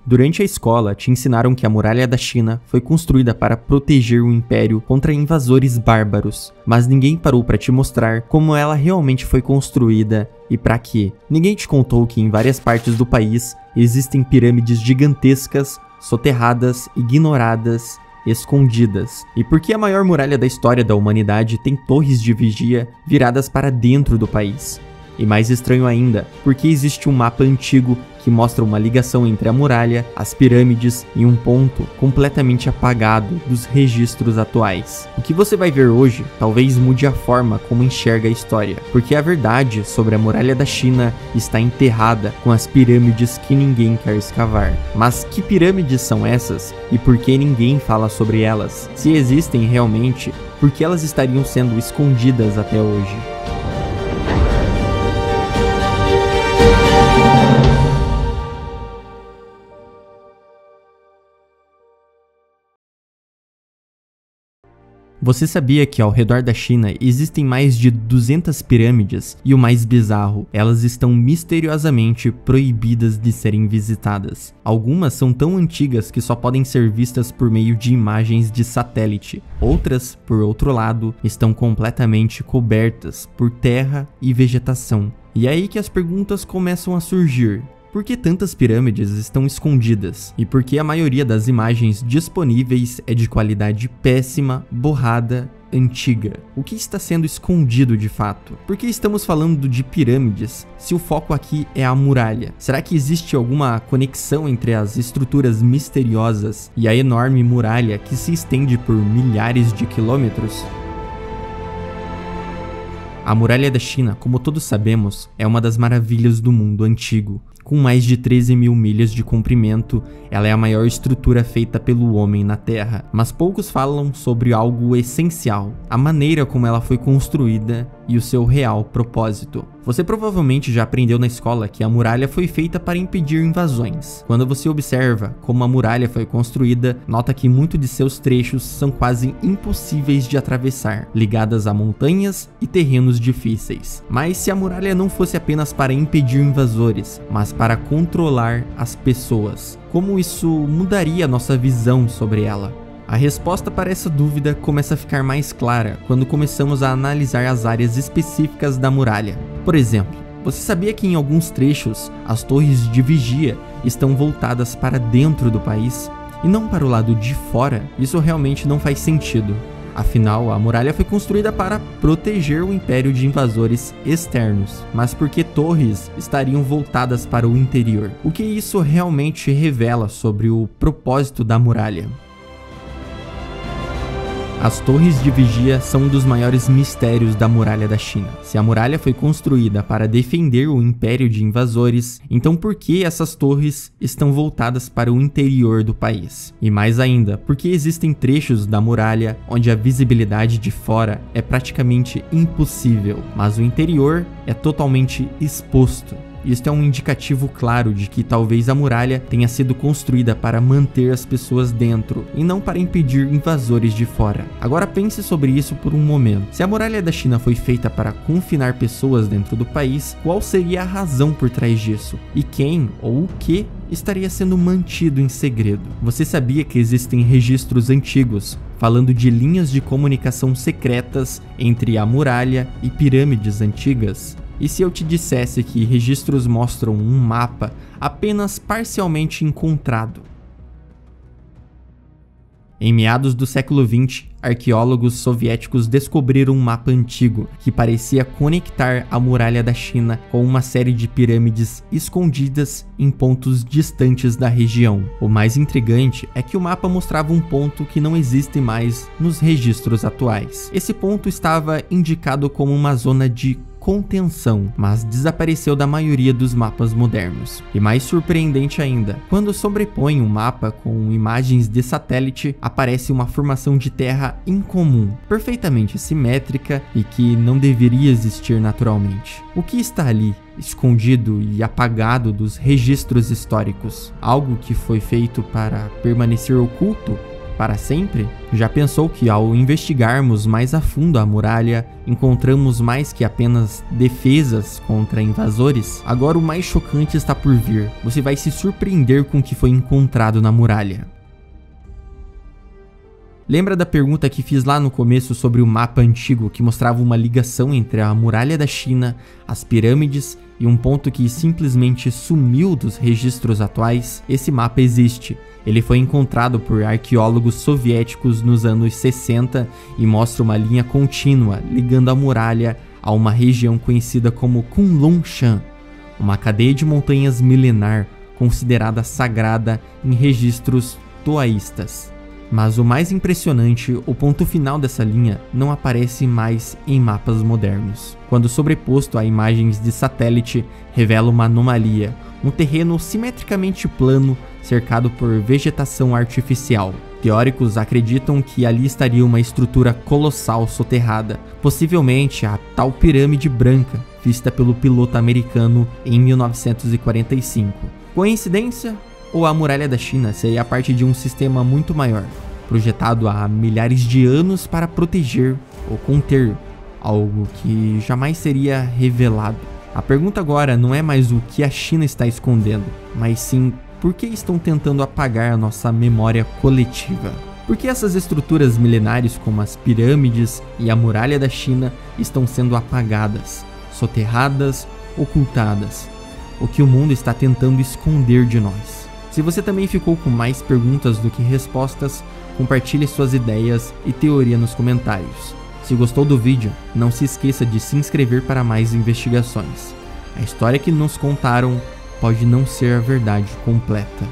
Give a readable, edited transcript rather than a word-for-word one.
Durante a escola, te ensinaram que a Muralha da China foi construída para proteger o Império contra invasores bárbaros, mas ninguém parou para te mostrar como ela realmente foi construída e para quê. Ninguém te contou que em várias partes do país existem pirâmides gigantescas, soterradas, ignoradas, escondidas. E por que a maior muralha da história da humanidade tem torres de vigia viradas para dentro do país? E mais estranho ainda, porque existe um mapa antigo que mostra uma ligação entre a muralha, as pirâmides e um ponto completamente apagado dos registros atuais. O que você vai ver hoje talvez mude a forma como enxerga a história, porque a verdade sobre a muralha da China está enterrada com as pirâmides que ninguém quer escavar. Mas que pirâmides são essas e por que ninguém fala sobre elas? Se existem realmente, por que elas estariam sendo escondidas até hoje? Você sabia que ao redor da China existem mais de 200 pirâmides e o mais bizarro, elas estão misteriosamente proibidas de serem visitadas. Algumas são tão antigas que só podem ser vistas por meio de imagens de satélite. Outras, por outro lado, estão completamente cobertas por terra e vegetação. E é aí que as perguntas começam a surgir. Por que tantas pirâmides estão escondidas? E por que a maioria das imagens disponíveis é de qualidade péssima, borrada, antiga? O que está sendo escondido de fato? Por que estamos falando de pirâmides se o foco aqui é a muralha? Será que existe alguma conexão entre as estruturas misteriosas e a enorme muralha que se estende por milhares de quilômetros? A Muralha da China, como todos sabemos, é uma das maravilhas do mundo antigo. Com mais de 13 mil milhas de comprimento, ela é a maior estrutura feita pelo homem na Terra. Mas poucos falam sobre algo essencial, a maneira como ela foi construída e o seu real propósito. Você provavelmente já aprendeu na escola que a muralha foi feita para impedir invasões. Quando você observa como a muralha foi construída, nota que muitos de seus trechos são quase impossíveis de atravessar, ligadas a montanhas e terrenos difíceis. Mas se a muralha não fosse apenas para impedir invasores, mas para controlar as pessoas, como isso mudaria nossa visão sobre ela? A resposta para essa dúvida começa a ficar mais clara quando começamos a analisar as áreas específicas da muralha. Por exemplo, você sabia que em alguns trechos as torres de vigia estão voltadas para dentro do país e não para o lado de fora? Isso realmente não faz sentido. Afinal, a muralha foi construída para proteger o império de invasores externos. Mas por que torres estariam voltadas para o interior? O que isso realmente revela sobre o propósito da muralha? As torres de vigia são um dos maiores mistérios da Muralha da China. Se a muralha foi construída para defender o império de invasores, então por que essas torres estão voltadas para o interior do país? E mais ainda, por que existem trechos da muralha onde a visibilidade de fora é praticamente impossível, mas o interior é totalmente exposto? Isto é um indicativo claro de que talvez a muralha tenha sido construída para manter as pessoas dentro e não para impedir invasores de fora. Agora pense sobre isso por um momento. Se a muralha da China foi feita para confinar pessoas dentro do país, qual seria a razão por trás disso? E quem ou o que estaria sendo mantido em segredo? Você sabia que existem registros antigos falando de linhas de comunicação secretas entre a muralha e pirâmides antigas? E se eu te dissesse que registros mostram um mapa apenas parcialmente encontrado? Em meados do século XX, arqueólogos soviéticos descobriram um mapa antigo que parecia conectar a muralha da China com uma série de pirâmides escondidas em pontos distantes da região. O mais intrigante é que o mapa mostrava um ponto que não existe mais nos registros atuais. Esse ponto estava indicado como uma zona de contenção, mas desapareceu da maioria dos mapas modernos. E mais surpreendente ainda, quando sobrepõe um mapa com imagens de satélite, aparece uma formação de terra incomum, perfeitamente simétrica e que não deveria existir naturalmente. O que está ali, escondido e apagado dos registros históricos? Algo que foi feito para permanecer oculto? para sempre? Já pensou que ao investigarmos mais a fundo a muralha, encontramos mais que apenas defesas contra invasores? Agora o mais chocante está por vir. Você vai se surpreender com o que foi encontrado na muralha. Lembra da pergunta que fiz lá no começo sobre o mapa antigo que mostrava uma ligação entre a muralha da China, as pirâmides e um ponto que simplesmente sumiu dos registros atuais? Esse mapa existe. Ele foi encontrado por arqueólogos soviéticos nos anos 60 e mostra uma linha contínua ligando a muralha a uma região conhecida como Kunlun-shan, uma cadeia de montanhas milenar considerada sagrada em registros taoístas. Mas o mais impressionante, o ponto final dessa linha não aparece mais em mapas modernos. Quando sobreposto a imagens de satélite, revela uma anomalia, um terreno simetricamente plano, cercado por vegetação artificial. Teóricos acreditam que ali estaria uma estrutura colossal soterrada, possivelmente a tal pirâmide branca, vista pelo piloto americano em 1945. Coincidência? Ou a muralha da China seria parte de um sistema muito maior, projetado há milhares de anos para proteger ou conter algo que jamais seria revelado? A pergunta agora não é mais o que a China está escondendo, mas sim por que estão tentando apagar a nossa memória coletiva. Por que essas estruturas milenares como as pirâmides e a muralha da China estão sendo apagadas, soterradas, ocultadas? O que o mundo está tentando esconder de nós? Se você também ficou com mais perguntas do que respostas, compartilhe suas ideias e teoria nos comentários. Se gostou do vídeo, não se esqueça de se inscrever para mais investigações. A história que nos contaram pode não ser a verdade completa.